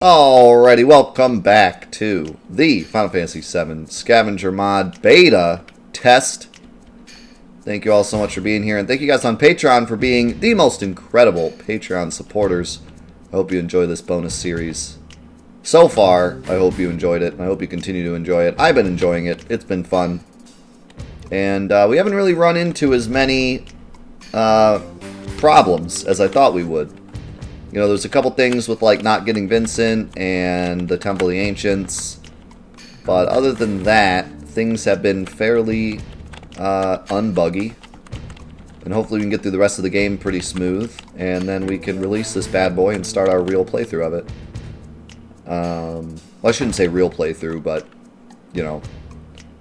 Alrighty, welcome back to the Final Fantasy VII Scavenger Mod Beta Test. Thank you all so much for being here, and thank you guys on Patreon for being the most incredible Patreon supporters. I hope you enjoy this bonus series. So far, I hope you enjoyed it, and I hope you continue to enjoy it. I've been enjoying it. It's been fun. And we haven't really run into as many problems as I thought we would. You know, there's a couple things with, like, not getting Vincent and the Temple of the Ancients. But other than that, things have been fairly unbuggy. And hopefully we can get through the rest of the game pretty smooth. And then we can release this bad boy and start our real playthrough of it. Well, I shouldn't say real playthrough, but, you know,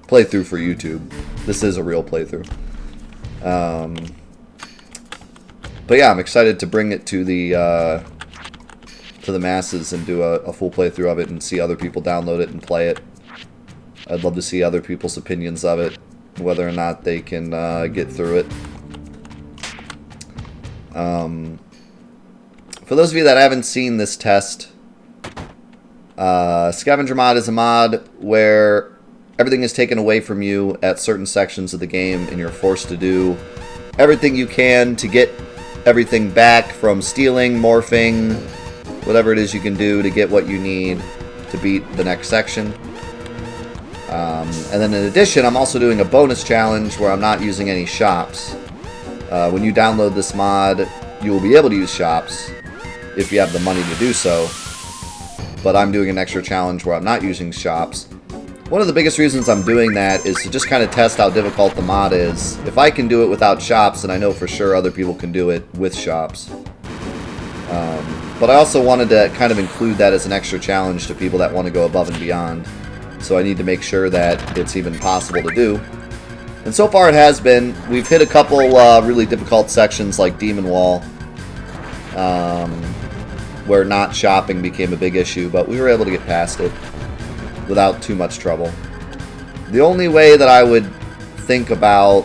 playthrough for YouTube. This is a real playthrough. But yeah, I'm excited to bring it to the masses and do a full playthrough of it and see other people download it and play it. I'd love to see other people's opinions of it, whether or not they can get through it. For those of you that haven't seen this test, Scavenger Mod is a mod where everything is taken away from you at certain sections of the game, and you're forced to do everything you can to get everything back from stealing, morphing, whatever it is you can do to get what you need to beat the next section. And then in addition, I'm also doing a bonus challenge where I'm not using any shops. When you download this mod, you will be able to use shops if you have the money to do so. But I'm doing an extra challenge where I'm not using shops. One of the biggest reasons I'm doing that is to just kind of test how difficult the mod is. If I can do it without shops, then I know for sure other people can do it with shops. But I also wanted to kind of include that as an extra challenge to people that want to go above and beyond. So I need to make sure that it's even possible to do. And so far it has been. We've hit a couple really difficult sections like Demon Wall, where not shopping became a big issue, but we were able to get past it without too much trouble. The only way that I would think about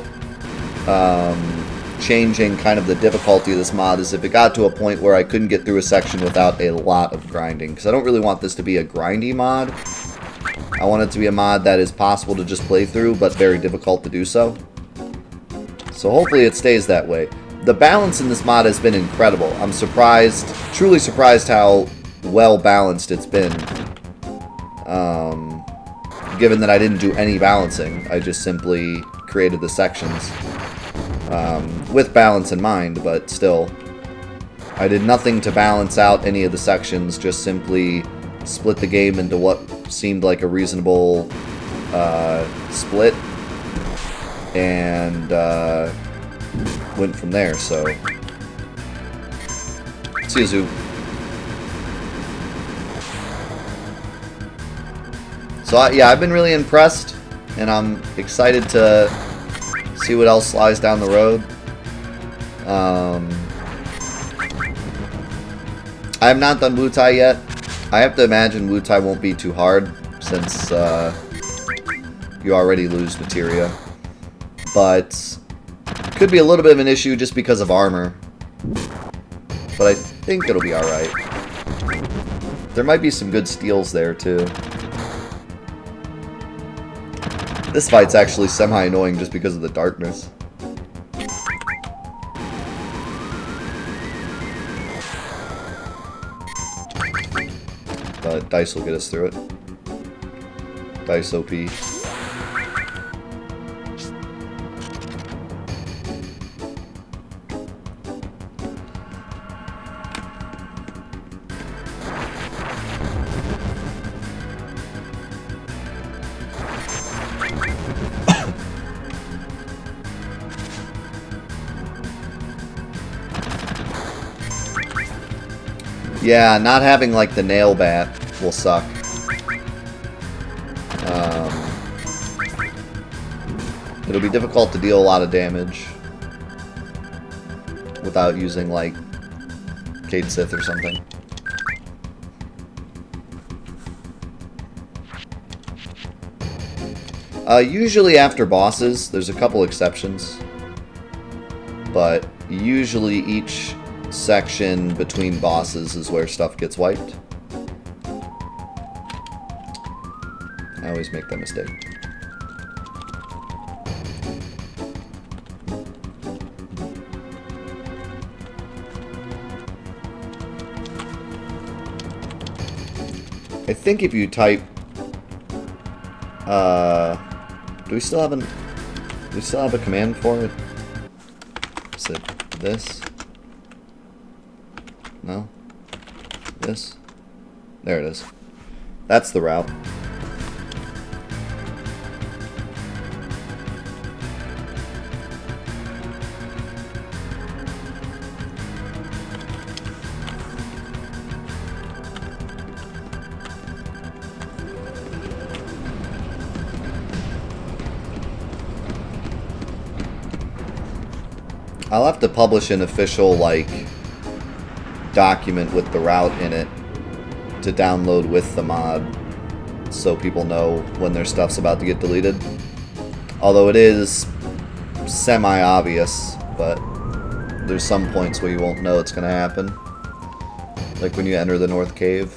changing kind of the difficulty of this mod is if it got to a point where I couldn't get through a section without a lot of grinding. Because I don't really want this to be a grindy mod. I want it to be a mod that is possible to just play through, but very difficult to do so. So hopefully it stays that way. The balance in this mod has been incredible. I'm surprised, truly surprised how well balanced it's been. Given that I didn't do any balancing, I just simply created the sections with balance in mind, but still, I did nothing to balance out any of the sections, just simply split the game into what seemed like a reasonable split, and went from there, so. See you, Zoo. So, yeah, I've been really impressed, and I'm excited to see what else lies down the road. I have not done Wutai yet. I have to imagine Wutai won't be too hard, since you already lose materia. But could be a little bit of an issue just because of armor. But I think it'll be alright. There might be some good steals there, too. This fight's actually semi-annoying just because of the darkness. But Dice will get us through it. Dice OP. Yeah, not having, like, the nail bat will suck. It'll be difficult to deal a lot of damage without using, like, Cade Sith or something. Usually after bosses, there's a couple exceptions. But usually each section between bosses is where stuff gets wiped. I always make that mistake. I think if you type, do we still have a command for it? Is it this? No? This? There it is. That's the route. I'll have to publish an official, like, document with the route in it to download with the mod so people know when their stuff's about to get deleted. Although it is semi-obvious, but there's some points where you won't know it's going to happen. Like when you enter the North Cave.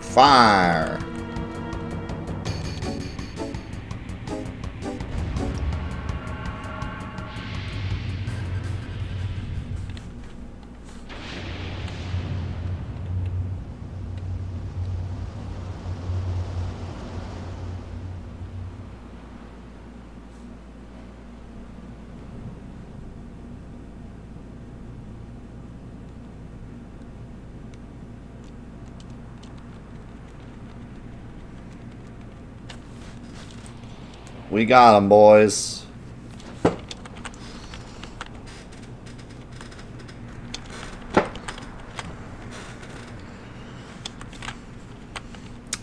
Fire! We got 'em, boys.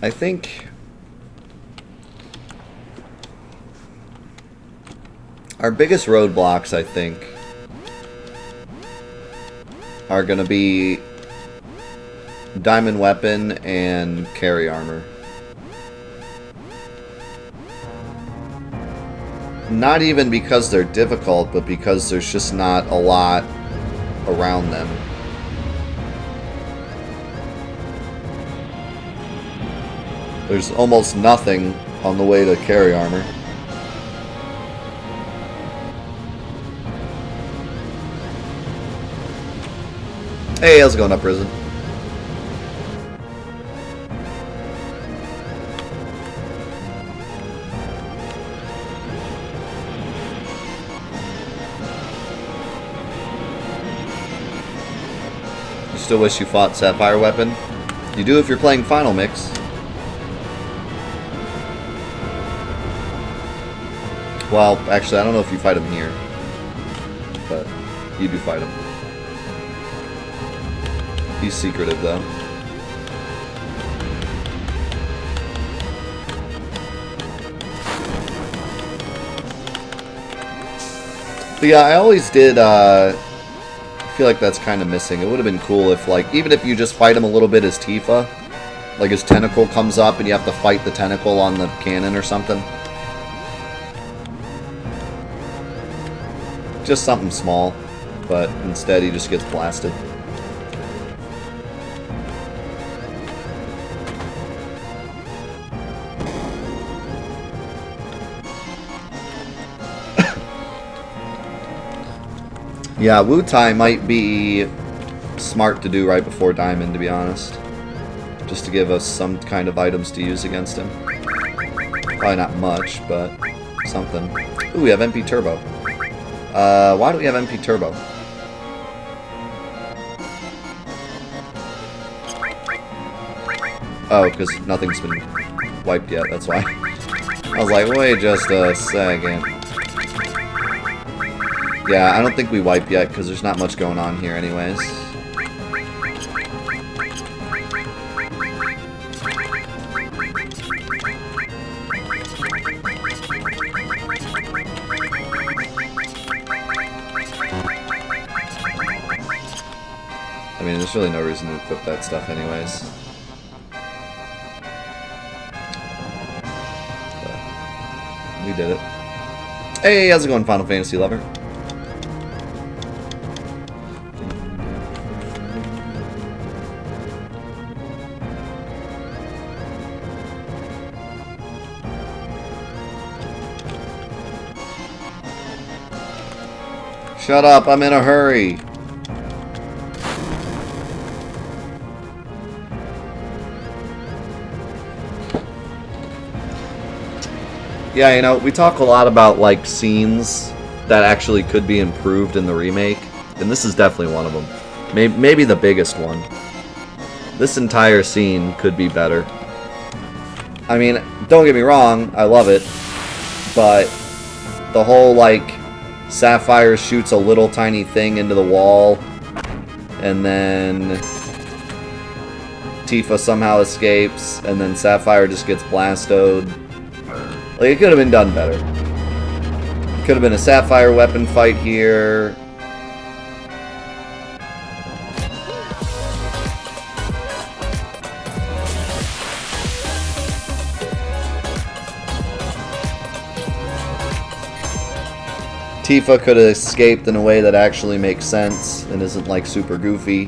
I think our biggest roadblocks, I think, are going to be diamond weapon and carry armor. Not even because they're difficult, but because there's just not a lot around them. There's almost nothing on the way to carry armor. Hey, how's it going up, Prison? Still wish you fought Sapphire Weapon? You do if you're playing Final Mix. Well, actually, I don't know if you fight him here. But you do fight him. He's secretive, though. But yeah, I always did, I feel like that's kind of missing. It would have been cool if, like, even if you just fight him a little bit as Tifa, like his tentacle comes up and you have to fight the tentacle on the cannon or something. Just something small, but instead he just gets blasted. Yeah, Wu-Tai might be smart to do right before Diamond, to be honest. Just to give us some kind of items to use against him. Probably not much, but something. Ooh, we have MP Turbo. Why do we have MP Turbo? Oh, because nothing's been wiped yet, that's why. I was like, wait just a second. Yeah, I don't think we wipe yet, because there's not much going on here anyways. I mean, there's really no reason to equip that stuff anyways. But we did it. Hey, how's it going, Final Fantasy lover? Shut up, I'm in a hurry. Yeah, you know, we talk a lot about, like, scenes that actually could be improved in the remake, and this is definitely one of them. Maybe the biggest one. This entire scene could be better. I mean, don't get me wrong, I love it, but the whole, like, Sapphire shoots a little tiny thing into the wall, and then Tifa somehow escapes, and then Sapphire just gets blastoed. Like, it could have been done better. Could have been a Sapphire weapon fight here. Tifa could have escaped in a way that actually makes sense and isn't, like, super goofy.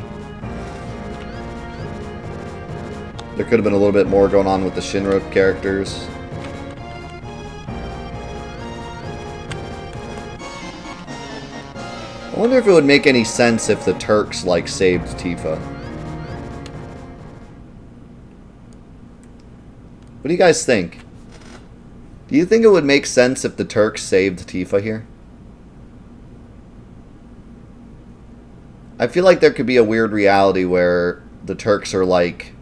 There could have been a little bit more going on with the Shinra characters. I wonder if it would make any sense if the Turks, like, saved Tifa. What do you guys think? Do you think it would make sense if the Turks saved Tifa here? I feel like there could be a weird reality where the Turks are like,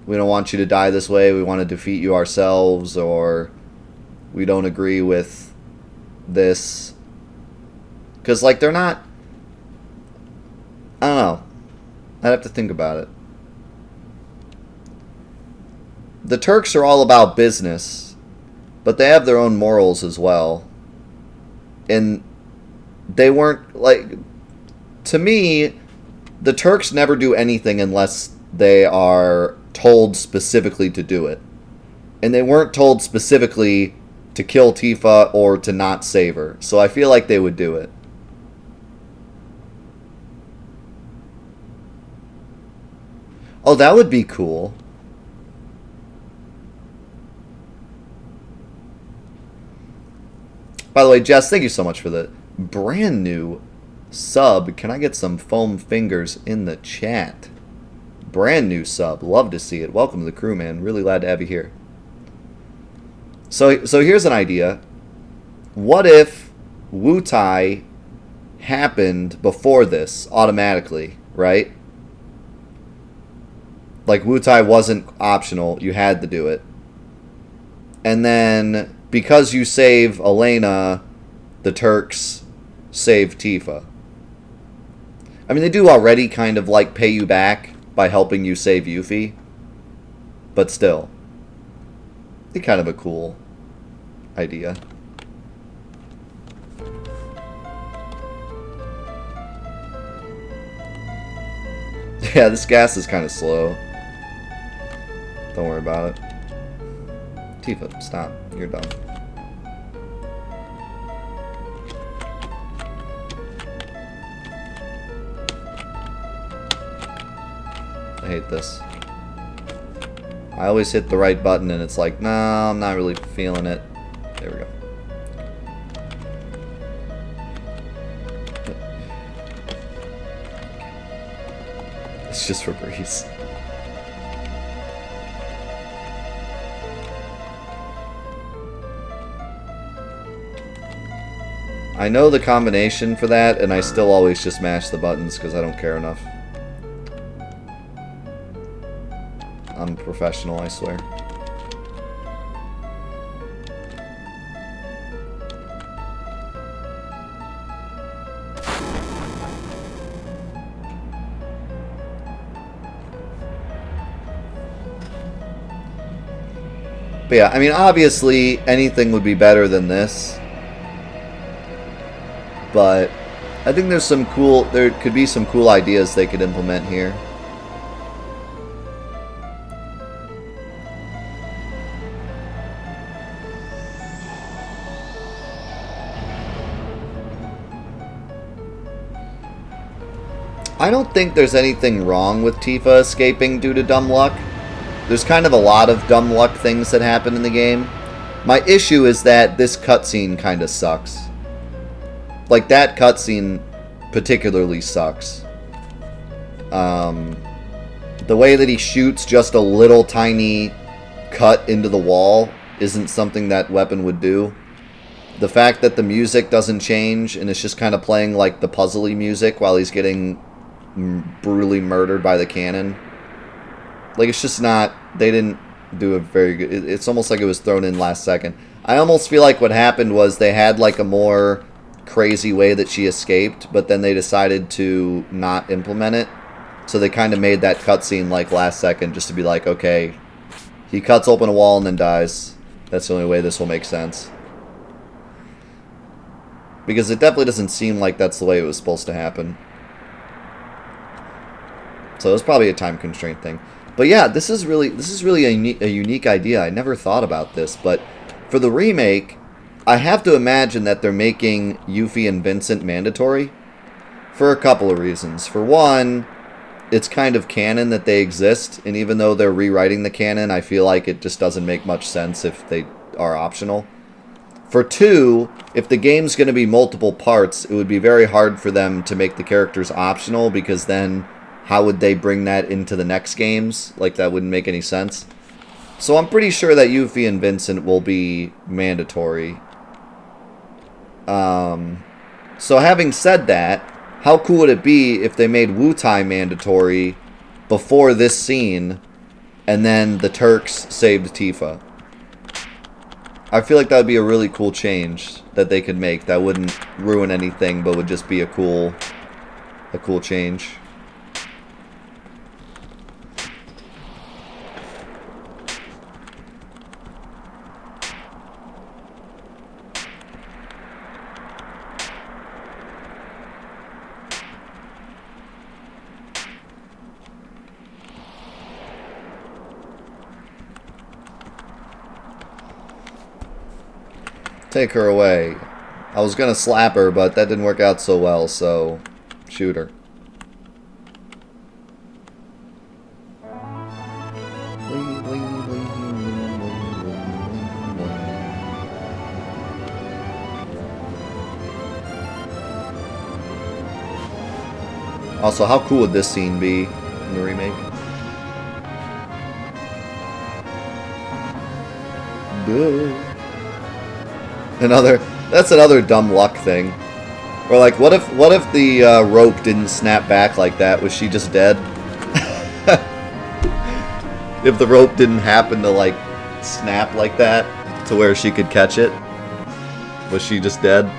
we don't want you to die this way, we want to defeat you ourselves, or we don't agree with this. Because, like, they're not... I don't know. I'd have to think about it. The Turks are all about business, but they have their own morals as well. And they weren't, like... To me, the Turks never do anything unless they are told specifically to do it. And they weren't told specifically to kill Tifa or to not save her. So I feel like they would do it. Oh, that would be cool. By the way, Jess, thank you so much for the brand new sub. Can I get some foam fingers in the chat? Brand new sub. Love to see it. Welcome to the crew, man. Really glad to have you here. So here's an idea. What if Wutai happened before this automatically, right? Like, Wutai wasn't optional. You had to do it. And then, because you save Elena, the Turks save Tifa. I mean, they do already kind of, like, pay you back by helping you save Yuffie. But still. It's kind of a cool idea. Yeah, this gas is kind of slow. Don't worry about it. Tifa, stop. You're dumb. I hate this. I always hit the right button and it's like, nah, I'm not really feeling it. There we go. It's just for breeze. I know the combination for that, and I still always just mash the buttons because I don't care enough. I'm a professional, I swear. But yeah, I mean, obviously, anything would be better than this. But I think there's some cool, there could be some cool ideas they could implement here. I don't think there's anything wrong with Tifa escaping due to dumb luck. There's kind of a lot of dumb luck things that happen in the game. My issue is that this cutscene kind of sucks. Like, that cutscene particularly sucks. The way that he shoots just a little tiny cut into the wall isn't something that weapon would do. The fact that the music doesn't change and it's just kind of playing like the puzzly music while he's getting brutally murdered by the cannon. Like, it's just not... They didn't do a very good... It's almost like it was thrown in last second. I almost feel like what happened was they had like a more crazy way that she escaped, but then they decided to not implement it. So they kind of made that cutscene like last second just to be like, okay, he cuts open a wall and then dies. That's the only way this will make sense. Because it definitely doesn't seem like that's the way it was supposed to happen. So it was probably a time constraint thing. But yeah, this is really a unique idea. I never thought about this, but for the remake, I have to imagine that they're making Yuffie and Vincent mandatory for a couple of reasons. For one, it's kind of canon that they exist, and even though they're rewriting the canon, I feel like it just doesn't make much sense if they are optional. For two, if the game's going to be multiple parts, it would be very hard for them to make the characters optional, because then how would they bring that into the next games? Like, that wouldn't make any sense. So I'm pretty sure that Yuffie and Vincent will be mandatory. So having said that, how cool would it be if they made Wu-Tai mandatory before this scene, and then the Turks saved Tifa? I feel like that would be a really cool change that they could make. That wouldn't ruin anything, but would just be a cool change. Take her away. I was gonna slap her, but that didn't work out so well, so shoot her. Also, how cool would this scene be in the remake? That's another dumb luck thing. Or like, what if the rope didn't snap back like that? Was she just dead? If the rope didn't happen to like snap like that to where she could catch it, was she just dead?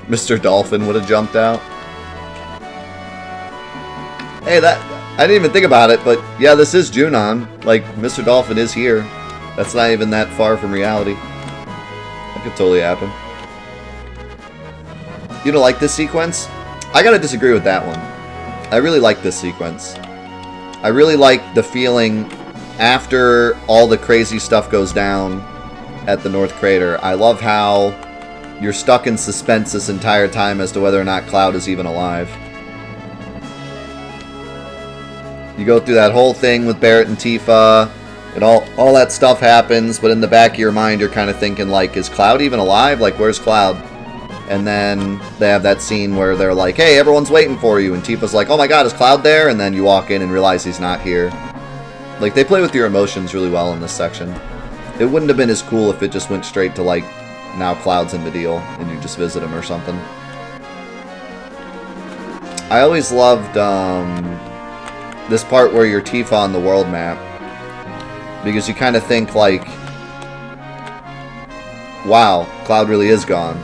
Mr. Dolphin would have jumped out. Hey, I didn't even think about it, but yeah, this is Junon. Like, Mr. Dolphin is here. That's not even that far from reality. That could totally happen. You don't like this sequence? I gotta disagree with that one. I really like this sequence. I really like the feeling after all the crazy stuff goes down at the North Crater. I love how you're stuck in suspense this entire time as to whether or not Cloud is even alive. You go through that whole thing with Barrett and Tifa, and all that stuff happens, but in the back of your mind you're kind of thinking, like, is Cloud even alive? Like, where's Cloud? And then they have that scene where they're like, hey, everyone's waiting for you, and Tifa's like, oh my god, is Cloud there? And then you walk in and realize he's not here. Like, they play with your emotions really well in this section. It wouldn't have been as cool if it just went straight to, like, now Cloud's in the deal, and you just visit him or something. I always loved this part where you're Tifa on the world map, because you kind of think, like, wow, Cloud really is gone.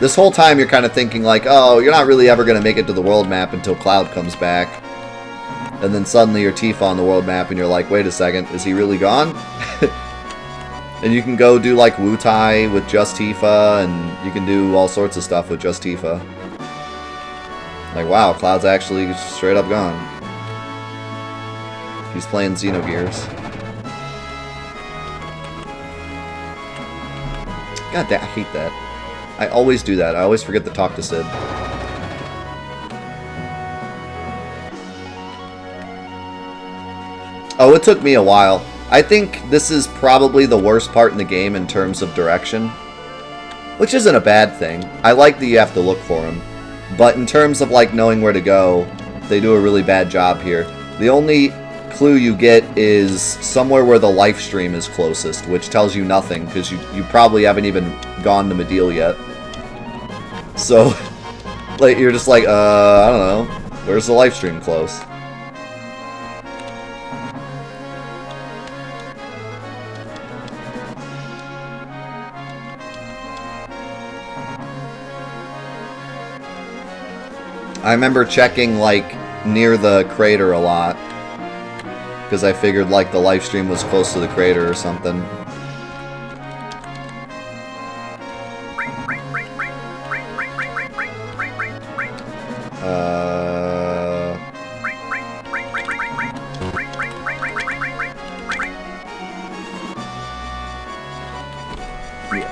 This whole time you're kind of thinking, like, oh, you're not really ever going to make it to the world map until Cloud comes back. And then suddenly you're Tifa on the world map, and you're like, wait a second, is he really gone? And you can go do, like, Wu-Tai with just Tifa, and you can do all sorts of stuff with just Tifa. Like, wow, Cloud's actually straight up gone. He's playing Xenogears. God damn, I hate that. I always do that. I always forget to talk to Sid. Oh, it took me a while. I think this is probably the worst part in the game in terms of direction. Which isn't a bad thing. I like that you have to look for them. But in terms of, like, knowing where to go, they do a really bad job here. The only clue you get is somewhere where the life stream is closest, which tells you nothing, because you probably haven't even gone to Medeal yet. So, like, you're just like, I don't know. Where's the life stream close? I remember checking, like, near the crater a lot. Because I figured, like, the life stream was close to the crater or something. Yeah.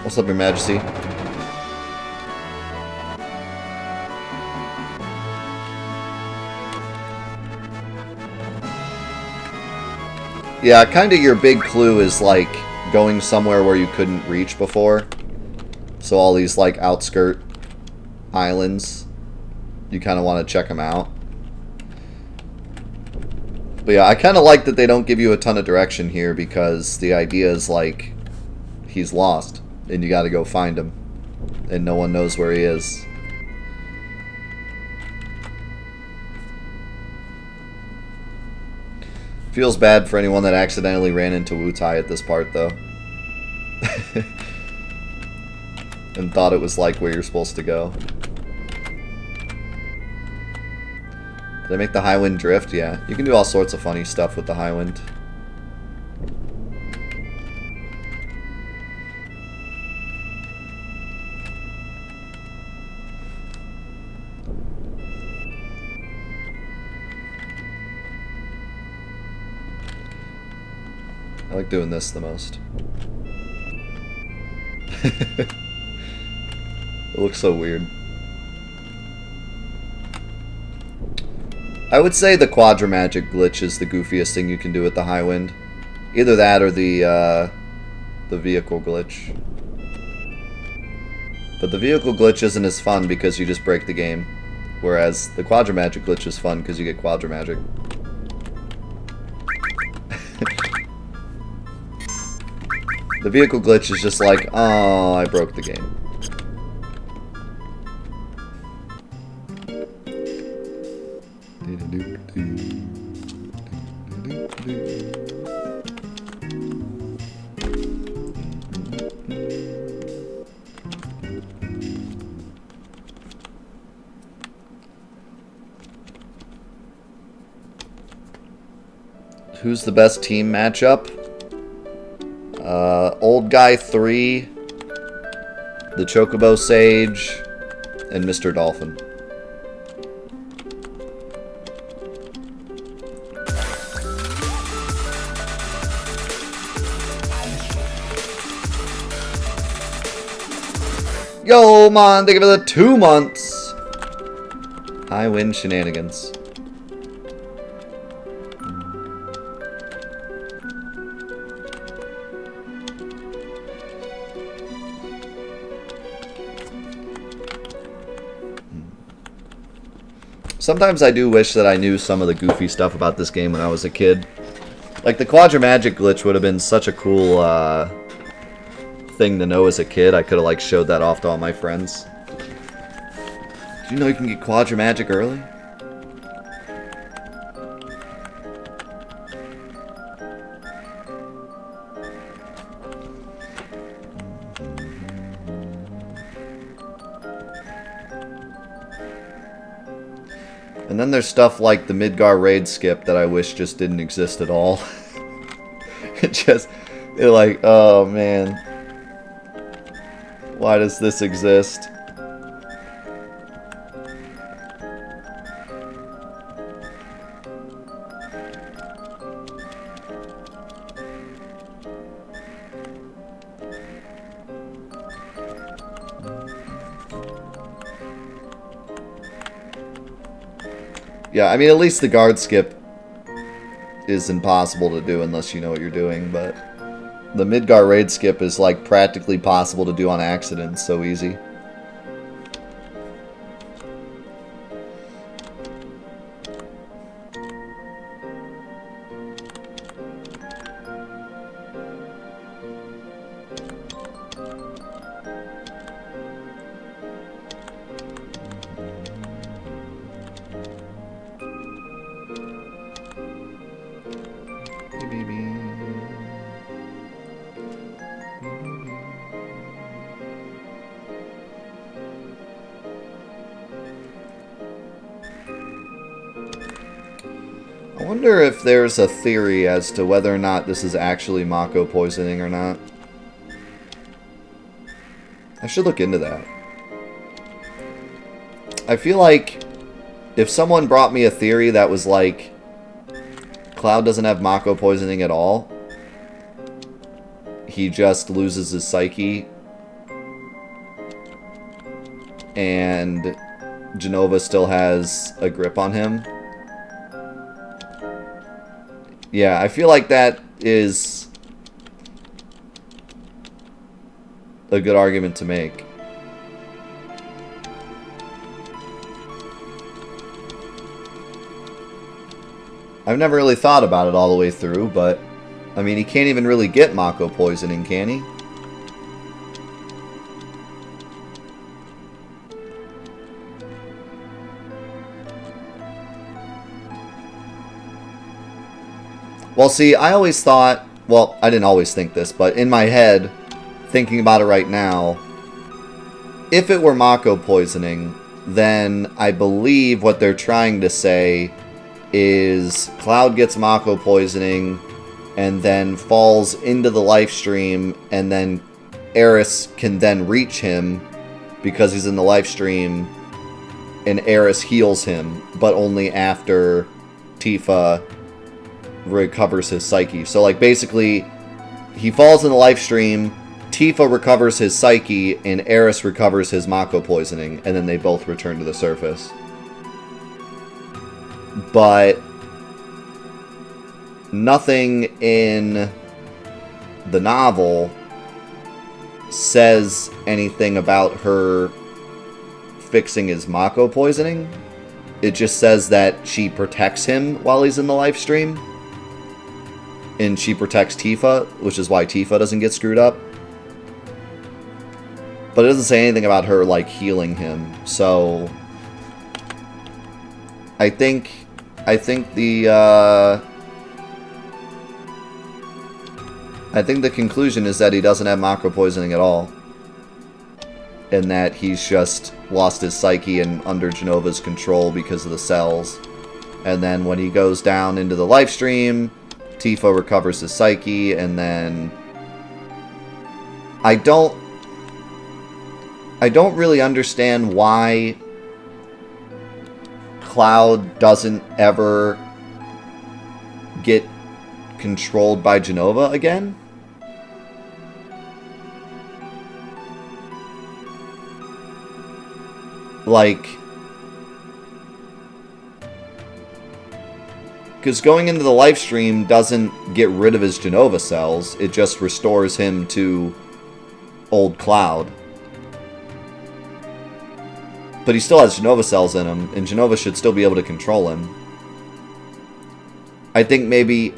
What's up, Your Majesty? Yeah, kind of your big clue is, like, going somewhere where you couldn't reach before. So all these, like, outskirt islands, you kind of want to check them out. But yeah, I kind of like that they don't give you a ton of direction here, because the idea is, like, he's lost, and you got to go find him, and no one knows where he is. Feels bad for anyone that accidentally ran into Wutai at this part, though. And thought it was like where you're supposed to go. Did I make the high wind drift? Yeah. You can do all sorts of funny stuff with the high wind. I like doing this the most. It looks so weird. I would say the Quadramagic glitch is the goofiest thing you can do with the high wind. Either that or the vehicle glitch. But the vehicle glitch isn't as fun because you just break the game. Whereas the Quadramagic glitch is fun because you get Quadramagic. The vehicle glitch is just like, oh, I broke the game. Who's the best team matchup? Old Guy 3, the Chocobo Sage, and Mr. Dolphin. Yo, man, thank you for the 2 months. I win shenanigans. Sometimes I do wish that I knew some of the goofy stuff about this game when I was a kid. Like, the Quadramagic glitch would have been such a cool thing to know as a kid. I could have, like, showed that off to all my friends. Did you know you can get Quadramagic early? And then there's stuff like the Midgar raid skip that I wish just didn't exist at all. It's like, oh man. Why does this exist? Yeah, I mean, at least the guard skip is impossible to do unless you know what you're doing, but the Midgar raid skip is like practically possible to do on accident. It's so easy. I wonder if there's a theory as to whether or not this is actually Mako poisoning or not. I should look into that. I feel like if someone brought me a theory that was like Cloud doesn't have Mako poisoning at all, he just loses his psyche, and Jenova still has a grip on him. Yeah, I feel like that is a good argument to make. I've never really thought about it all the way through, but I mean, he can't even really get Mako poisoning, can he? Well, see, I always thought, well, I didn't always think this, but in my head, thinking about it right now, if it were Mako poisoning, then I believe what they're trying to say is Cloud gets Mako poisoning and then falls into the life stream, and then Eris can then reach him because he's in the life stream, and Eris heals him, but only after Tifa recovers his psyche. So, like, basically, he falls in the life stream, Tifa recovers his psyche, and Eris recovers his Mako poisoning, and then they both return to the surface. But nothing in the novel says anything about her fixing his Mako poisoning. It just says that she protects him while he's in the life stream, and she protects Tifa, which is why Tifa doesn't get screwed up. But it doesn't say anything about her, like, healing him. So I think the conclusion is that he doesn't have Mako poisoning at all, and that he's just lost his psyche and under Jenova's control because of the cells. And then when he goes down into the life stream, Tifa recovers his psyche, and then I don't really understand why Cloud doesn't ever get controlled by Jenova again. Like, because going into the life stream doesn't get rid of his Jenova cells, it just restores him to old Cloud. But he still has Jenova cells in him, and Jenova should still be able to control him. I think maybe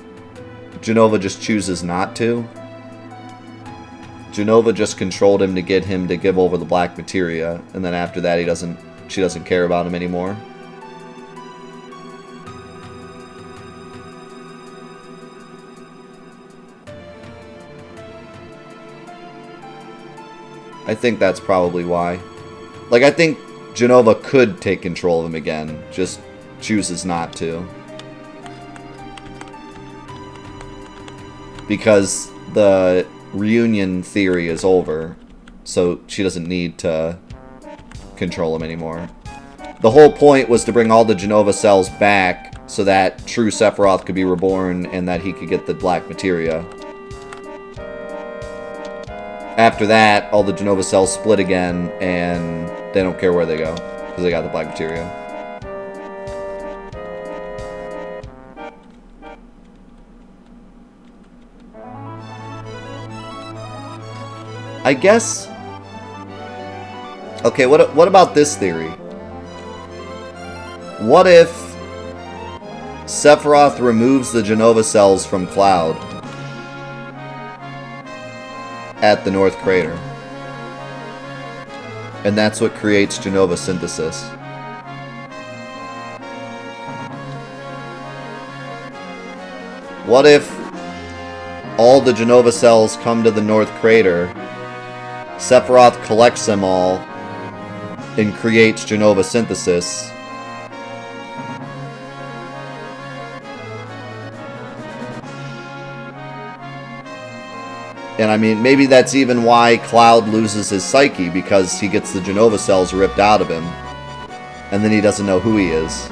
Jenova just chooses not to. Jenova just controlled him to get him to give over the black materia, and then after that she doesn't care about him anymore. I think that's probably why. Like, I think Jenova could take control of him again, just chooses not to. Because the reunion theory is over, so she doesn't need to control him anymore. The whole point was to bring all the Jenova cells back so that true Sephiroth could be reborn and that he could get the black materia. After that, all the Jenova cells split again, and they don't care where they go, because they got the black materia. I guess... Okay, what about this theory? What if Sephiroth removes the Jenova cells from Cloud at the North Crater? And that's what creates Jenova synthesis. What if all the Jenova cells come to the North Crater, Sephiroth collects them all, and creates Jenova synthesis, and I mean, maybe that's even why Cloud loses his psyche, because he gets the Jenova cells ripped out of him, and then he doesn't know who he is.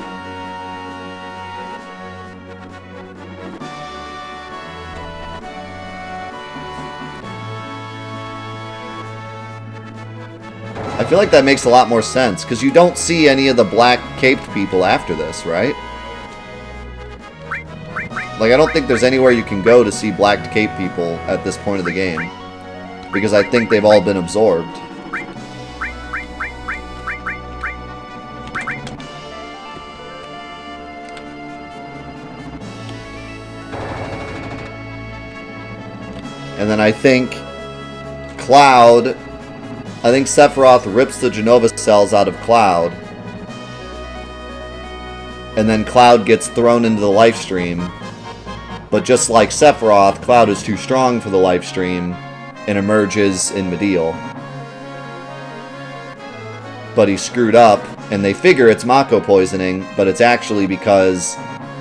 I feel like that makes a lot more sense, because you don't see any of the black-caped people after this, right? Like, I don't think there's anywhere you can go to see black-caped people at this point of the game, because I think they've all been absorbed. And then I think Cloud... I think Sephiroth rips the Jenova cells out of Cloud, and then Cloud gets thrown into the lifestream. But just like Sephiroth, Cloud is too strong for the lifestream and emerges in Medial. But he screwed up, and they figure it's Mako poisoning, but it's actually because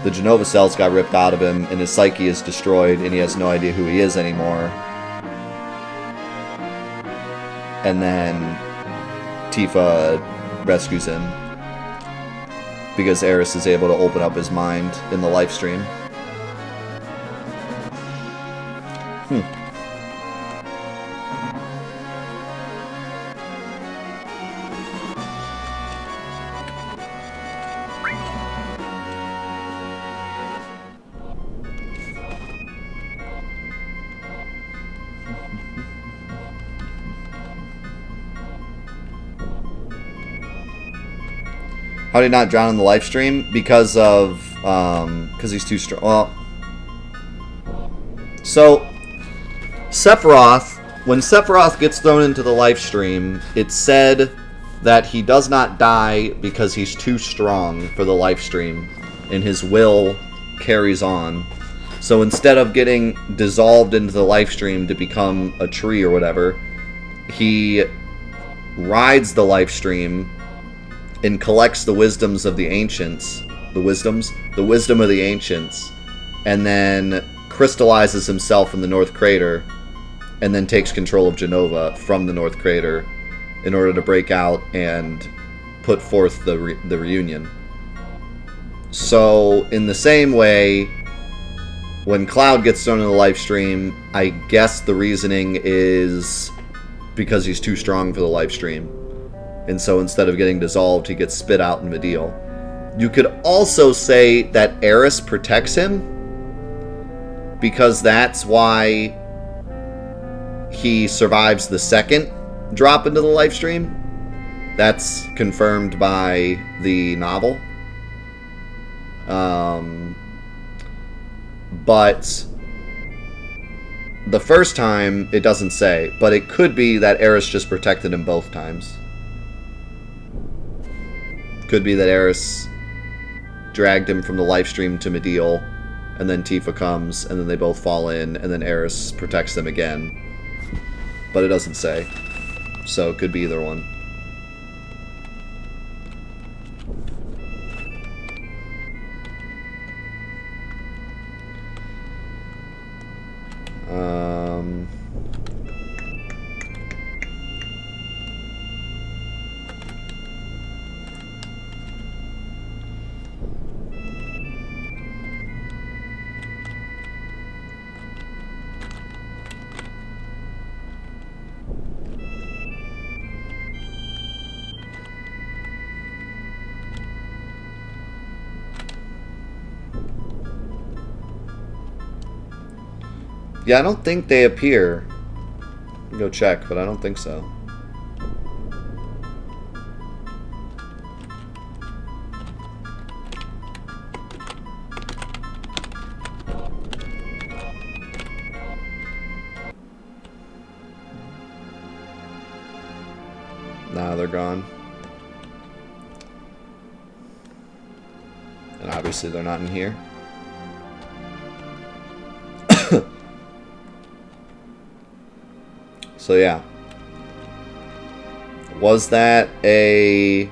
the Jenova cells got ripped out of him and his psyche is destroyed and he has no idea who he is anymore. And then Tifa rescues him because Aeris is able to open up his mind in the live stream. How did he not drown in the live stream? Because he's too strong. Well, so Sephiroth, when Sephiroth gets thrown into the live stream, it's said that he does not die because he's too strong for the live stream, and his will carries on. So instead of getting dissolved into the live stream to become a tree or whatever, he rides the live stream and collects the wisdoms of the ancients, the wisdom of the ancients, and then crystallizes himself in the North Crater, and then takes control of Jenova from the North Crater in order to break out and put forth the reunion. So, in the same way, when Cloud gets thrown in the live stream, I guess the reasoning is because he's too strong for the live stream. And so instead of getting dissolved, he gets spit out in Medial. You could also say that Aeris protects him, because that's why he survives the second drop into the live stream. That's confirmed by the novel. But the first time, it doesn't say. But it could be that Aeris just protected him both times. Could be that Aeris dragged him from the live stream to Medial, and then Tifa comes, and then they both fall in, and then Aeris protects them again. But it doesn't say. So it could be either one. Yeah, I don't think they appear. Go check, but I don't think so. Nah, they're gone. And obviously they're not in here. So yeah. Was that a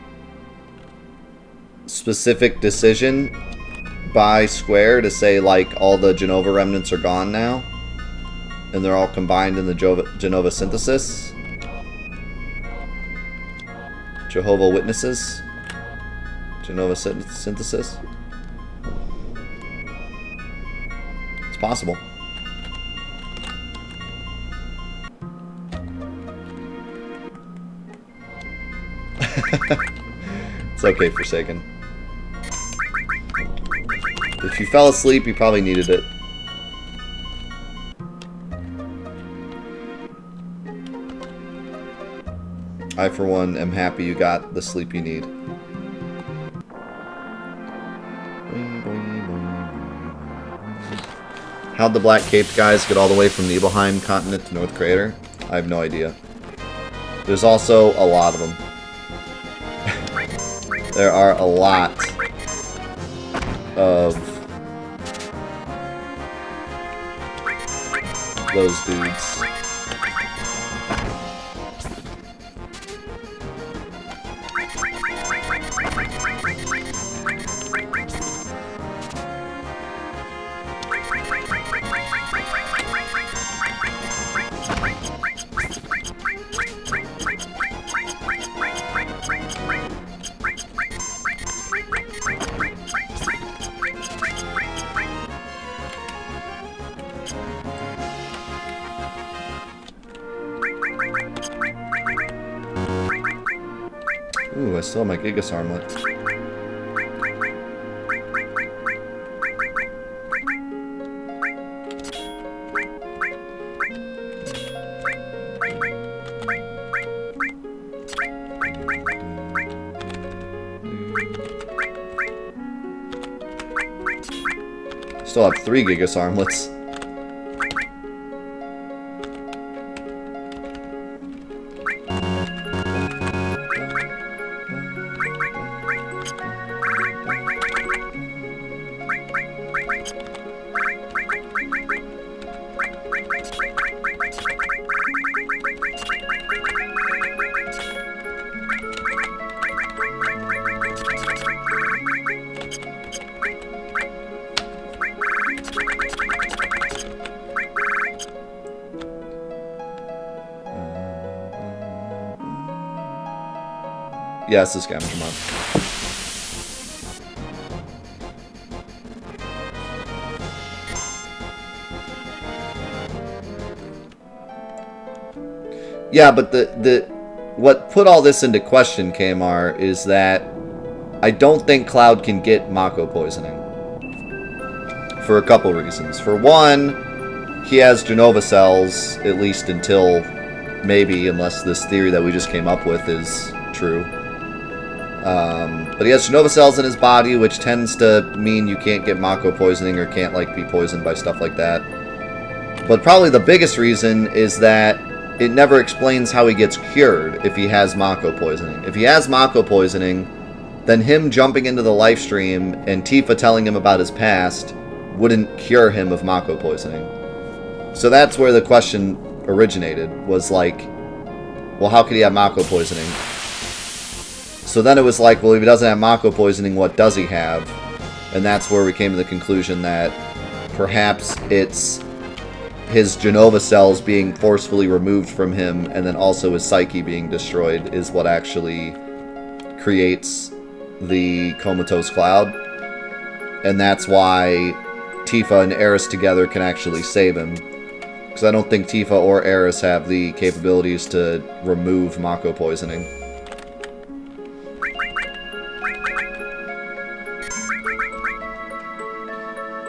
specific decision by Square to say, like, all the Genova remnants are gone now? And they're all combined in the Genova synthesis? Jehovah Witnesses? Genova synthesis? It's possible. It's okay, Forsaken. If you fell asleep, you probably needed it. I, for one, am happy you got the sleep you need. How'd the Black Caped guys get all the way from Nibelheim continent to North Crater? I have no idea. There's also a lot of them. There are a lot of those dudes. Ooh, I still have my Gigas armlet. Still have 3 Gigas armlets. Yeah, it's the Scavenger Mod. Yeah, but what put all this into question, KMR, is that I don't think Cloud can get Mako poisoning. For a couple reasons. For one, he has Genova cells, at least until maybe, unless this theory that we just came up with is true. But he has Genova cells in his body, which tends to mean you can't get Mako poisoning or can't, like, be poisoned by stuff like that. But probably the biggest reason is that it never explains how he gets cured if he has Mako poisoning. If he has Mako poisoning, then him jumping into the live stream and Tifa telling him about his past wouldn't cure him of Mako poisoning. So that's where the question originated, was like, well, how could he have Mako poisoning? So then it was like, well, if he doesn't have Mako poisoning, what does he have? And that's where we came to the conclusion that perhaps it's his Genova cells being forcefully removed from him, and then also his psyche being destroyed, is what actually creates the comatose Cloud. And that's why Tifa and Aerith together can actually save him. Because I don't think Tifa or Aerith have the capabilities to remove Mako poisoning.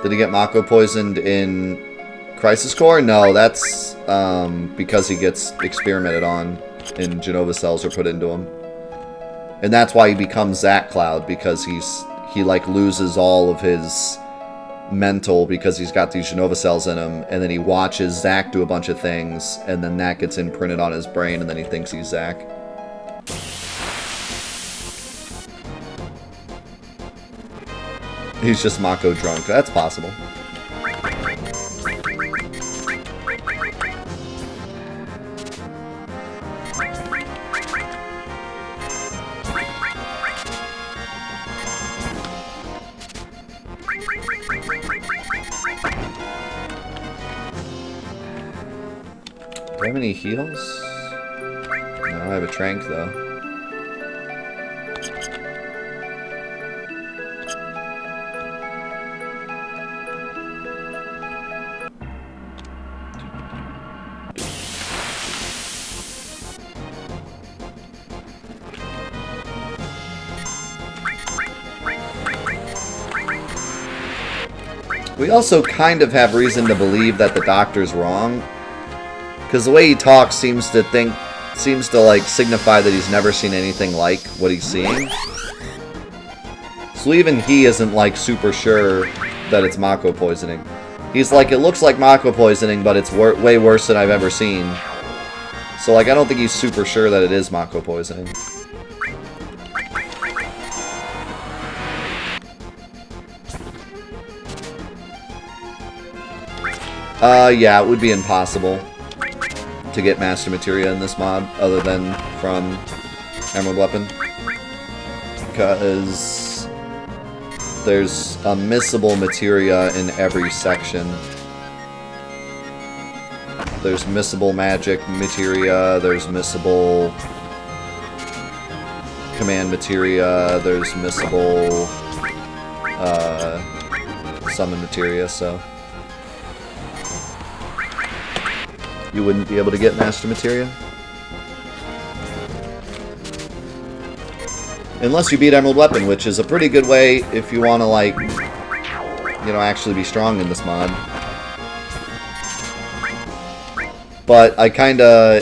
Did he get Mako poisoned in Crisis Core? No, that's because he gets experimented on and Genova cells are put into him. And that's why he becomes Zack Cloud, because he like loses all of his mental because he's got these Genova cells in him, and then he watches Zack do a bunch of things, and then that gets imprinted on his brain, and then he thinks he's Zack. He's just Mako drunk. That's possible. Do I have any heals? No, I have a trank though. We also kind of have reason to believe that the doctor's wrong, because the way he talks seems to like signify that he's never seen anything like what he's seeing. So even he isn't like super sure that it's Mako poisoning. He's like, it looks like Mako poisoning, but it's way worse than I've ever seen. So like, I don't think he's super sure that it is Mako poisoning. Yeah, it would be impossible to get Master Materia in this mod, other than from Emerald Weapon. Because there's a missable materia in every section. There's missable magic materia, there's missable command materia, there's missable summon materia, so you wouldn't be able to get Master Materia. Unless you beat Emerald Weapon, which is a pretty good way if you want to, like, you know, actually be strong in this mod. But I kinda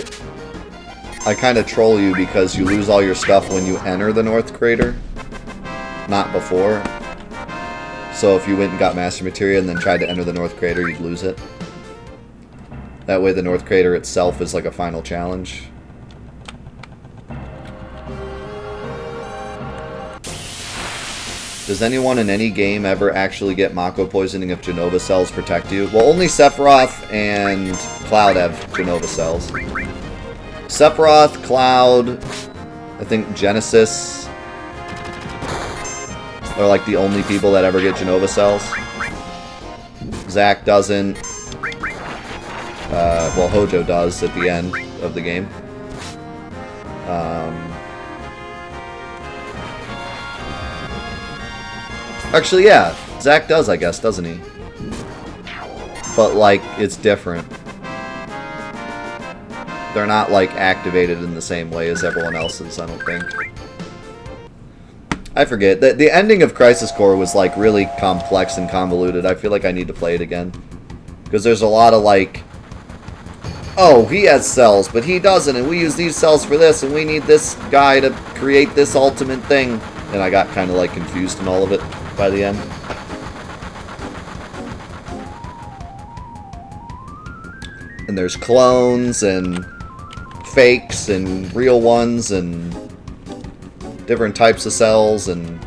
troll you because you lose all your stuff when you enter the North Crater, not before. So if you went and got Master Materia and then tried to enter the North Crater, you'd lose it. That way the North Crater itself is like a final challenge. Does anyone in any game ever actually get Mako poisoning if Genova cells protect you? Well, only Sephiroth and Cloud have Genova cells. Sephiroth, Cloud, I think Genesis are like the only people that ever get Genova cells. Zack doesn't. Well, Hojo does at the end of the game. Actually, yeah, Zack does, I guess, doesn't he? But, like, it's different. They're not, like, activated in the same way as everyone else's, I don't think. I forget. The ending of Crisis Core was, like, really complex and convoluted. I feel like I need to play it again. Because there's a lot of, like, oh, he has cells, but he doesn't, and we use these cells for this, and we need this guy to create this ultimate thing. And I got kind of, like, confused in all of it by the end. And there's clones, and fakes, and real ones, and different types of cells, and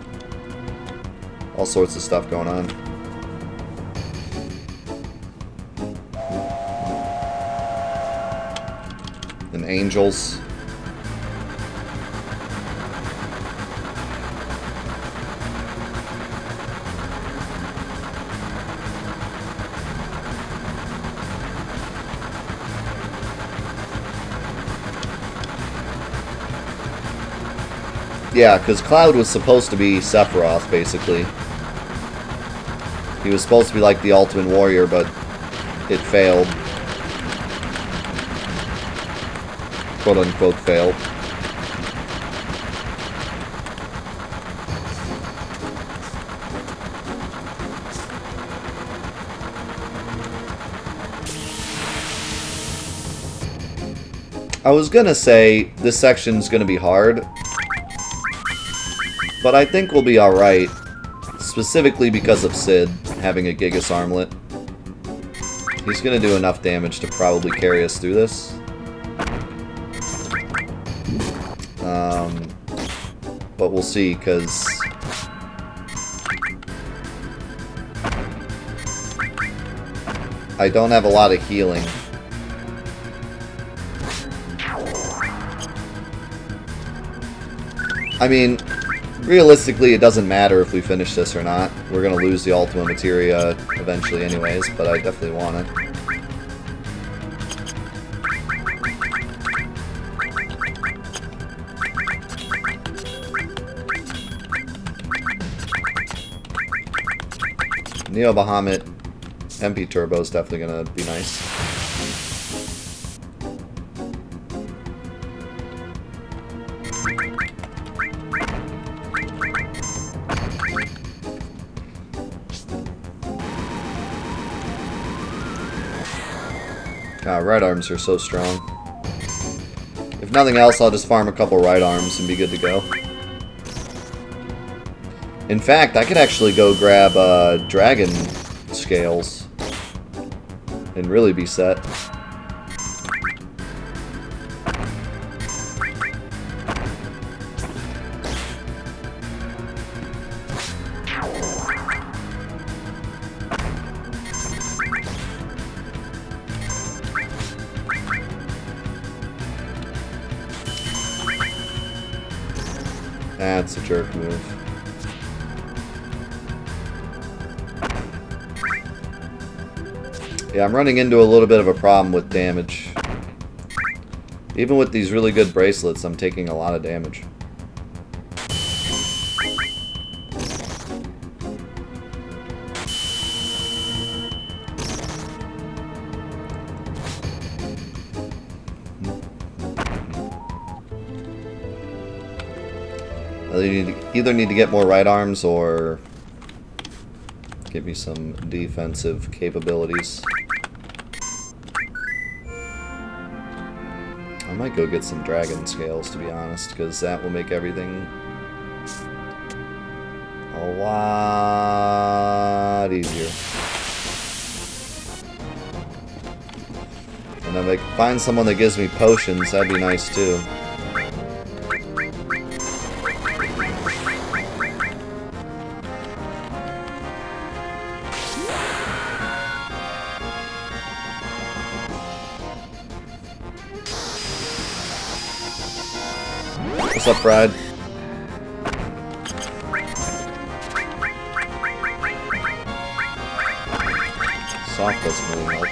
all sorts of stuff going on. And angels. Yeah, because Cloud was supposed to be Sephiroth, basically. He was supposed to be like the Ultimate Warrior, but it failed. Quote-unquote failed. I was gonna say this section's gonna be hard, but I think we'll be alright, specifically because of Sid having a Gigas Armlet. He's gonna do enough damage to probably carry us through this. But we'll see, because I don't have a lot of healing. I mean, realistically, it doesn't matter if we finish this or not. We're gonna lose the Ultima Materia eventually anyways, but I definitely want it. Neo Bahamut MP Turbo is definitely gonna be nice. God, right arms are so strong. If nothing else, I'll just farm a couple right arms and be good to go. In fact, I could actually go grab dragon scales and really be set. That's a jerk move. Yeah, I'm running into a little bit of a problem with damage. Even with these really good bracelets, I'm taking a lot of damage. I either need to get more right arms or give me some defensive capabilities. I might go get some dragon scales, to be honest, because that will make everything a lot easier. And if I can find someone that gives me potions, that'd be nice too. What's up, Fried? Soft doesn't really help.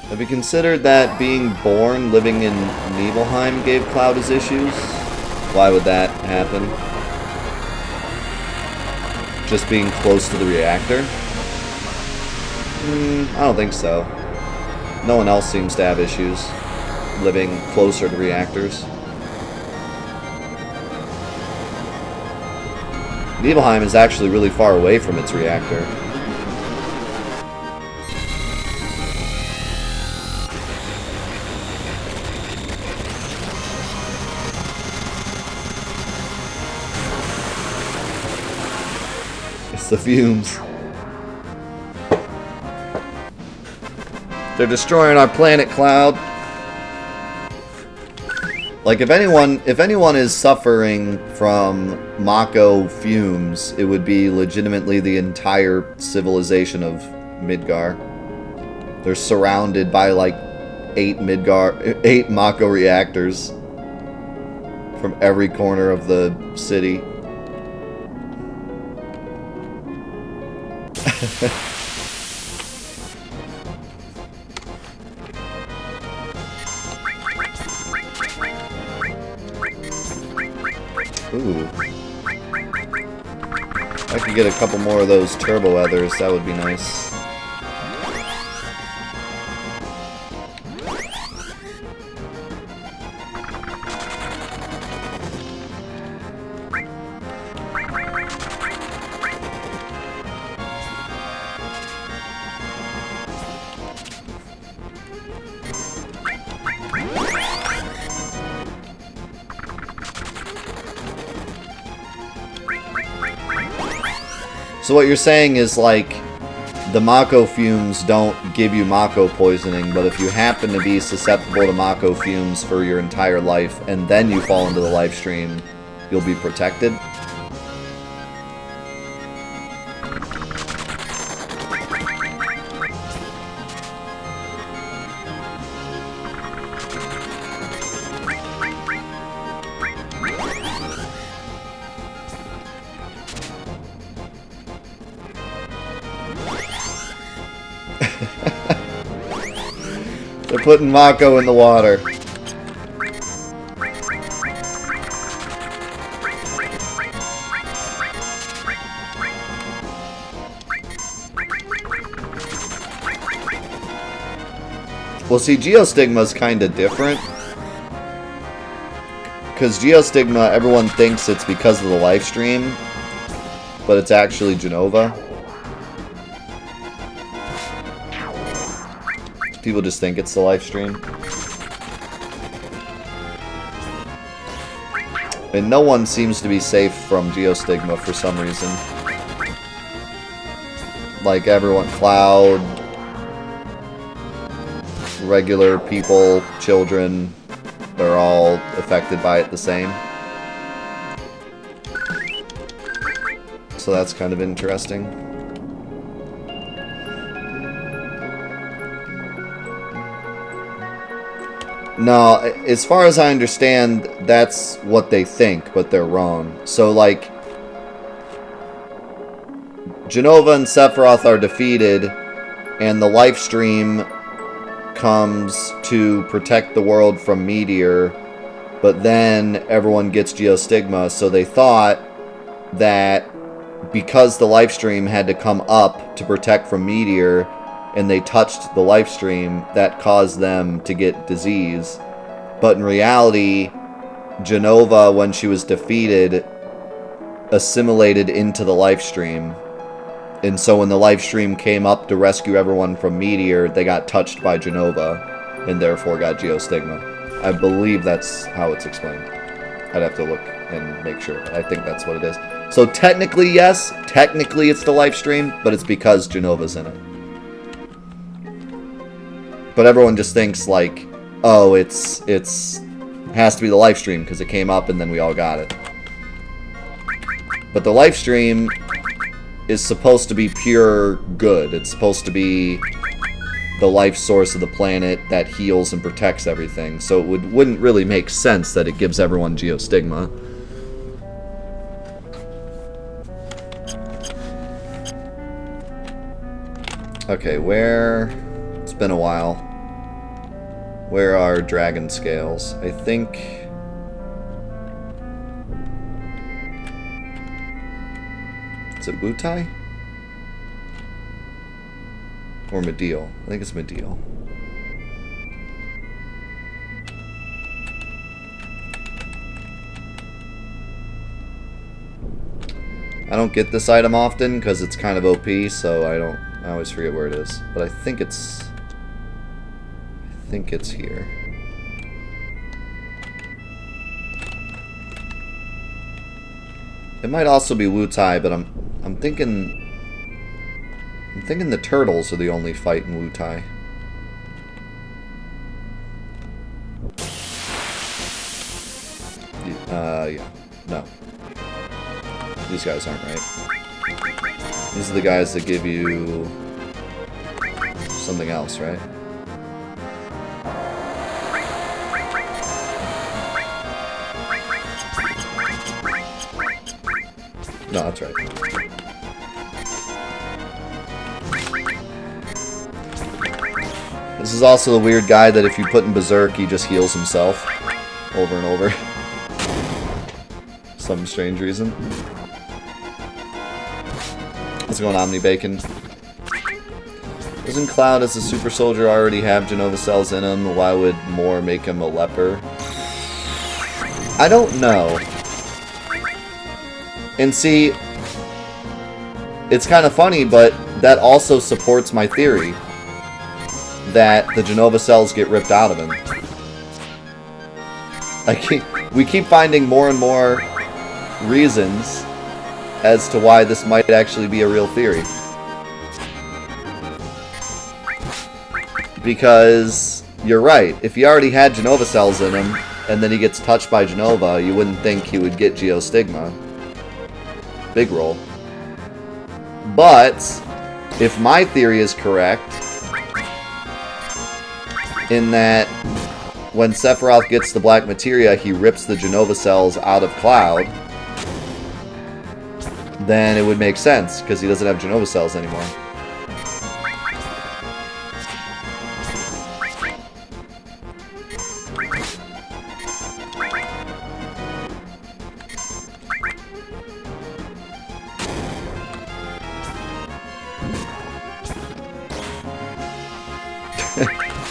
Have you considered that being born living in Nibelheim gave Cloud his issues? Why would that happen? Just being close to the reactor? I don't think so. No one else seems to have issues living closer to reactors. Nibelheim is actually really far away from its reactor. It's the fumes. They're destroying our planet, Cloud. Like, if anyone is suffering from Mako fumes, it would be legitimately the entire civilization of Midgar. They're surrounded by like 8 Mako reactors from every corner of the city. Ooh. I could get a couple more of those turbo others, that would be nice. So what you're saying is, like, the Mako fumes don't give you Mako poisoning, but if you happen to be susceptible to Mako fumes for your entire life, and then you fall into the live stream, you'll be protected? They're putting Mako in the water. Well, see, Geostigma's kind of different. Because Geostigma, everyone thinks it's because of the live stream, but it's actually Jenova. People just think it's the live stream. And no one seems to be safe from Geostigma for some reason. Like everyone, Cloud, regular people, children, they're all affected by it the same. So that's kind of interesting. No, as far as I understand, that's what they think, but they're wrong. So, like, Jenova and Sephiroth are defeated, and the life stream comes to protect the world from Meteor, but then everyone gets Geostigma, so they thought that because the life stream had to come up to protect from Meteor, and they touched the life stream, that caused them to get disease. But in reality, Jenova, when she was defeated, assimilated into the life stream. And so when the life stream came up to rescue everyone from Meteor, they got touched by Jenova, and therefore got Geostigma. I believe that's how it's explained. I'd have to look and make sure. I think that's what it is. So technically, yes. Technically, it's the life stream, but it's because Jenova's in it. But everyone just thinks, like, oh, it's has to be the live stream because it came up and then we all got it. But the live stream is supposed to be pure good. It's supposed to be the life source of the planet that heals and protects everything. So it wouldn't really make sense that it gives everyone Geostigma. Okay, where... It's been a while. Where are dragon scales? I think... Is it Wutai? Or Medial? I think it's Medial. I don't get this item often because it's kind of OP, so I always forget where it is. But I think it's here. It might also be Wutai, but I'm thinking the turtles are the only fight in Wutai. Yeah. No. These guys aren't right. These are the guys that give you something else, right? No, that's right. This is also the weird guy that if you put in Berserk, he just heals himself over and over. Some strange reason. How's it going, Omni Bacon? Doesn't Cloud as a super soldier already have Jenova cells in him? Why would more make him a leper? I don't know. And see, it's kind of funny, but that also supports my theory that the Jenova cells get ripped out of him. We keep finding more and more reasons as to why this might actually be a real theory. Because you're right, if he already had Genova cells in him, and then he gets touched by Genova, you wouldn't think he would get Geostigma. Big roll. But, if my theory is correct, in that when Sephiroth gets the Black Materia, he rips the Genova cells out of Cloud, then it would make sense, because he doesn't have Genova cells anymore.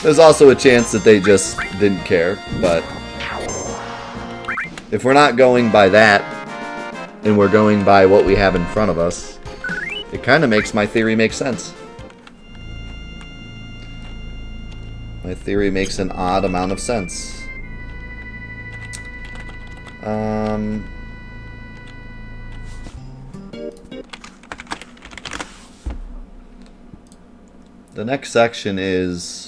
There's also a chance that they just didn't care, but if we're not going by that, and we're going by what we have in front of us, it kind of makes my theory make sense. My theory makes an odd amount of sense. The next section is...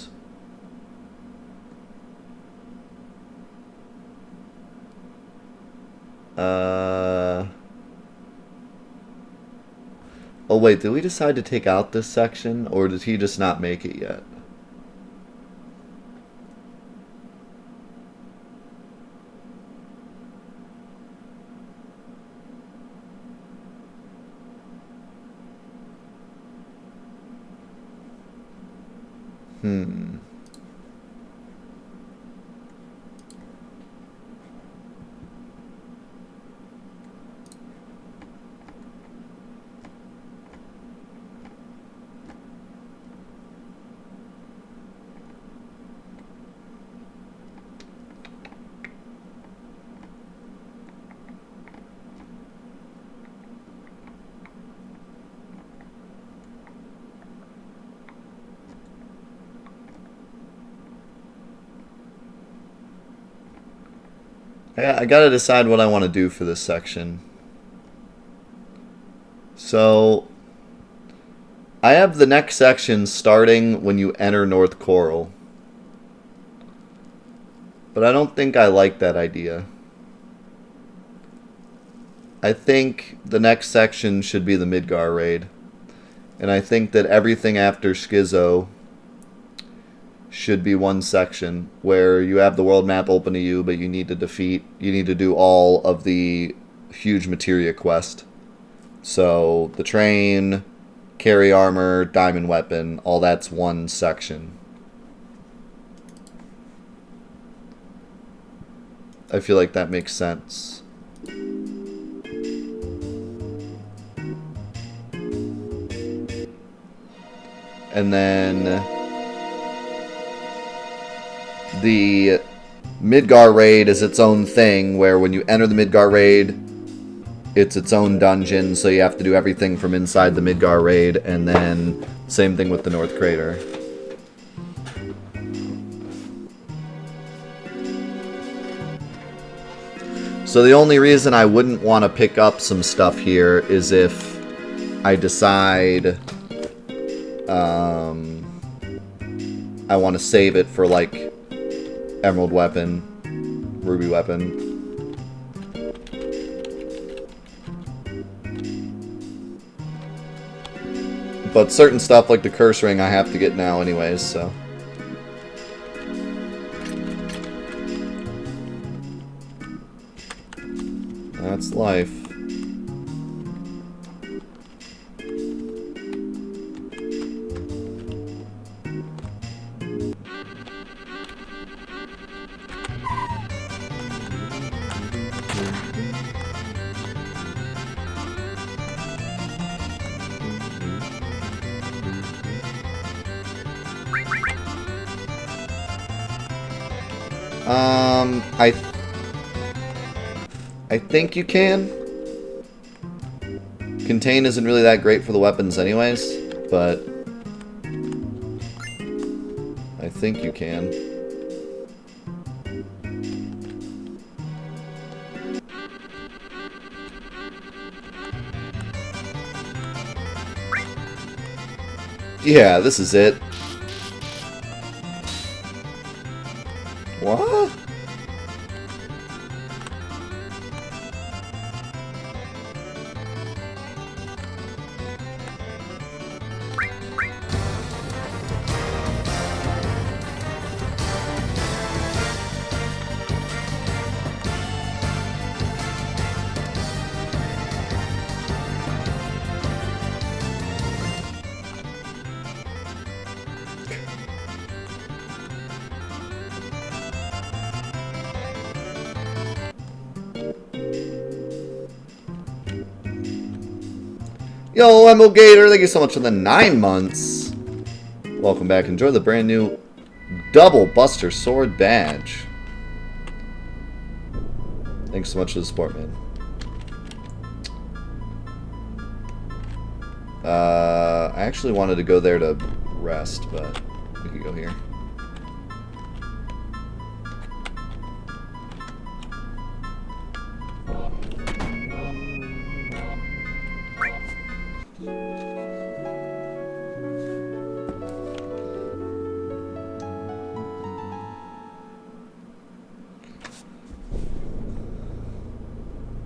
Oh wait, did we decide to take out this section, or did he just not make it yet? I gotta decide what I want to do for this section. So, I have the next section starting when you enter North Coral. But I don't think I like that idea. I think the next section should be the Midgar raid. And I think that everything after Schizo should be one section where you have the world map open to you, but you need to do all of the huge materia quest. So the train, carry armor, diamond weapon, all that's one section. I feel like that makes sense. And then the Midgar raid is its own thing, where when you enter the Midgar raid, it's its own dungeon, so you have to do everything from inside the Midgar raid, and then same thing with the North Crater. So the only reason I wouldn't want to pick up some stuff here is if I decide I want to save it for, like, Emerald Weapon, Ruby Weapon. But certain stuff like the Curse Ring I have to get now anyways, so. That's life. I think you can. Contain isn't really that great for the weapons anyways, but I think you can. Yeah, this is it. What? Yo, Gator, thank you so much for the 9 months. Welcome back. Enjoy the brand new Double Buster Sword badge. Thanks so much for the support, man. I actually wanted to go there to rest, but we could go here.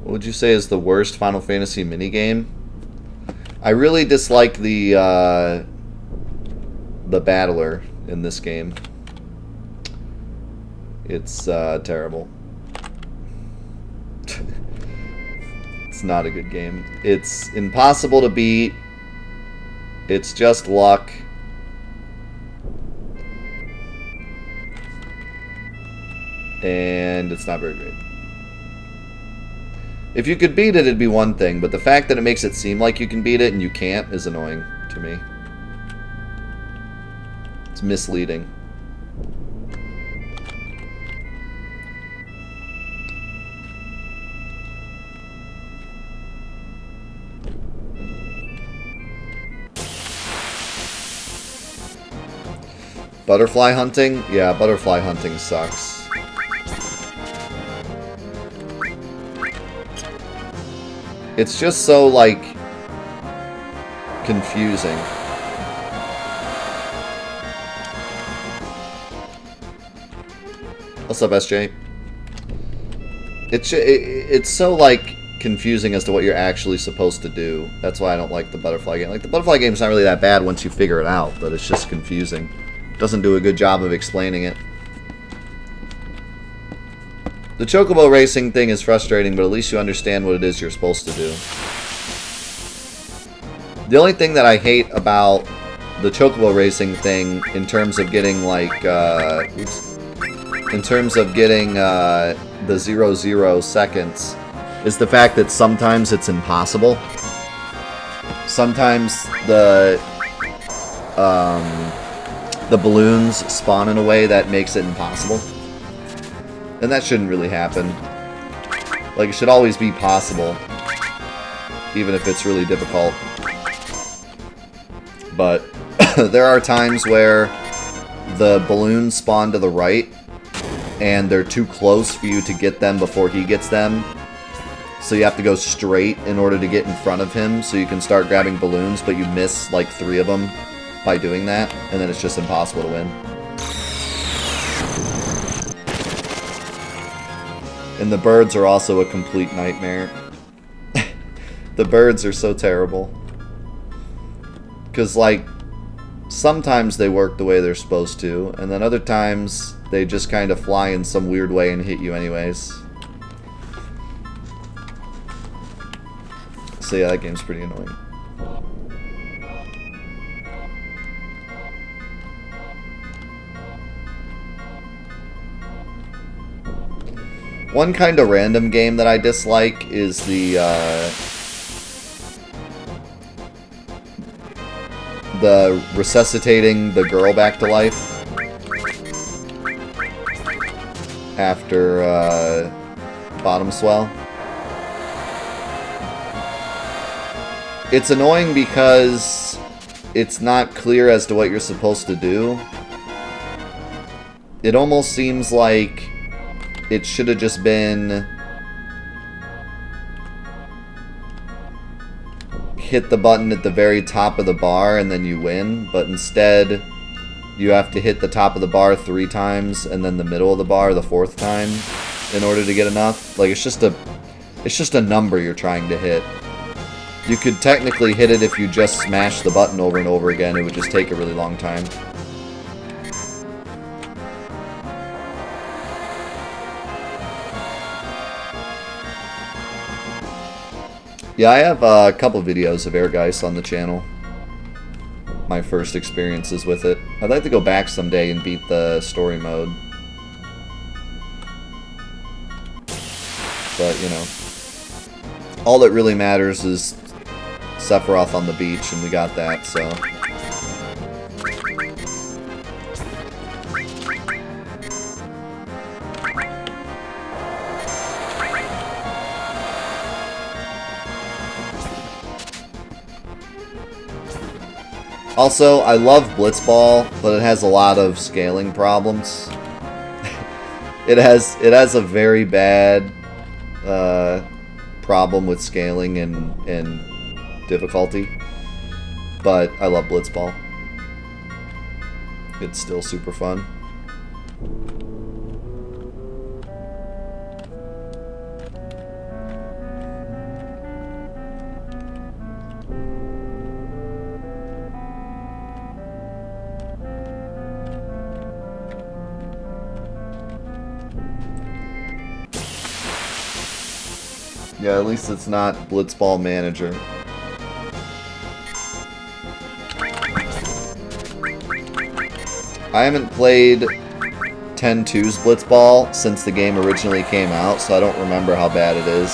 What would you say is the worst Final Fantasy minigame? I really dislike the battler in this game. It's terrible. It's not a good game. It's impossible to beat. It's just luck. And it's not very great. If you could beat it, it'd be one thing, but the fact that it makes it seem like you can beat it and you can't is annoying to me. It's misleading. Butterfly hunting? Yeah, butterfly hunting sucks. It's just so, like, confusing. What's up, SJ? It's so, like, confusing as to what you're actually supposed to do. That's why I don't like the butterfly game. Like, the butterfly game's not really that bad once you figure it out, but it's just confusing. It doesn't do a good job of explaining it. The chocobo racing thing is frustrating, but at least you understand what it is you're supposed to do. The only thing that I hate about the chocobo racing thing, in terms of getting, like, in terms of getting the 0 seconds, is the fact that sometimes it's impossible. Sometimes the balloons spawn in a way that makes it impossible. And that shouldn't really happen. Like, it should always be possible, even if it's really difficult. But there are times where the balloons spawn to the right, and they're too close for you to get them before he gets them. So you have to go straight in order to get in front of him, so you can start grabbing balloons, but you miss, like, 3 of them by doing that, and then it's just impossible to win. And the birds are also a complete nightmare. The birds are so terrible. Because, like, sometimes they work the way they're supposed to, and then other times they just kind of fly in some weird way and hit you anyways. So yeah, that game's pretty annoying. One kind of random game that I dislike is the resuscitating the girl back to life after bottom swell. It's annoying because it's not clear as to what you're supposed to do. It almost seems like it should have just been hit the button at the very top of the bar and then you win, but instead you have to hit the top of the bar 3 times and then the middle of the bar the 4th time in order to get enough. Like, it's just a number you're trying to hit. You could technically hit it if you just smash the button over and over again. It would just take a really long time. Yeah, I have a couple videos of Airgeist on the channel. My first experiences with it. I'd like to go back someday and beat the story mode. But, you know, all that really matters is Sephiroth on the beach, and we got that, so... Also, I love Blitzball, but it has a lot of scaling problems. It has a very bad problem with scaling and difficulty. But I love Blitzball. It's still super fun. Yeah, at least it's not Blitzball Manager. I haven't played 10.2's Blitzball since the game originally came out, so I don't remember how bad it is.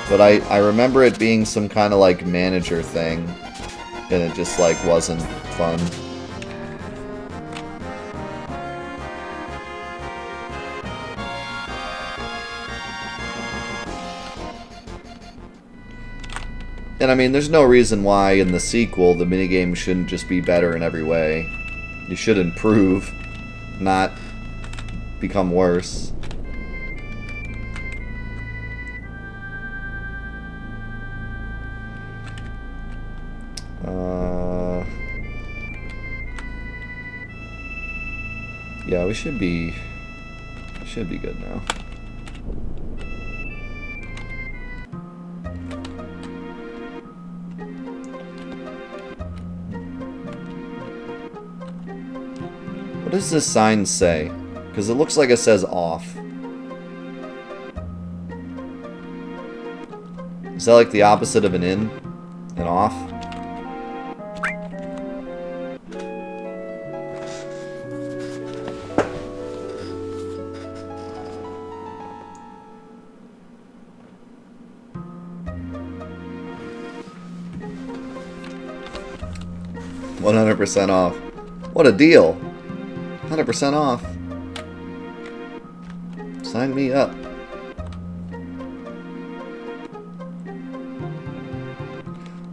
But I remember it being some kind of like manager thing, and it just like wasn't fun. And I mean, there's no reason why in the sequel the minigame shouldn't just be better in every way. You should improve, not become worse. Yeah, we should be good now. What does this sign say? Because it looks like it says off. Is that like the opposite of an in? An off? $100% off. What a deal! 100% off. Sign me up.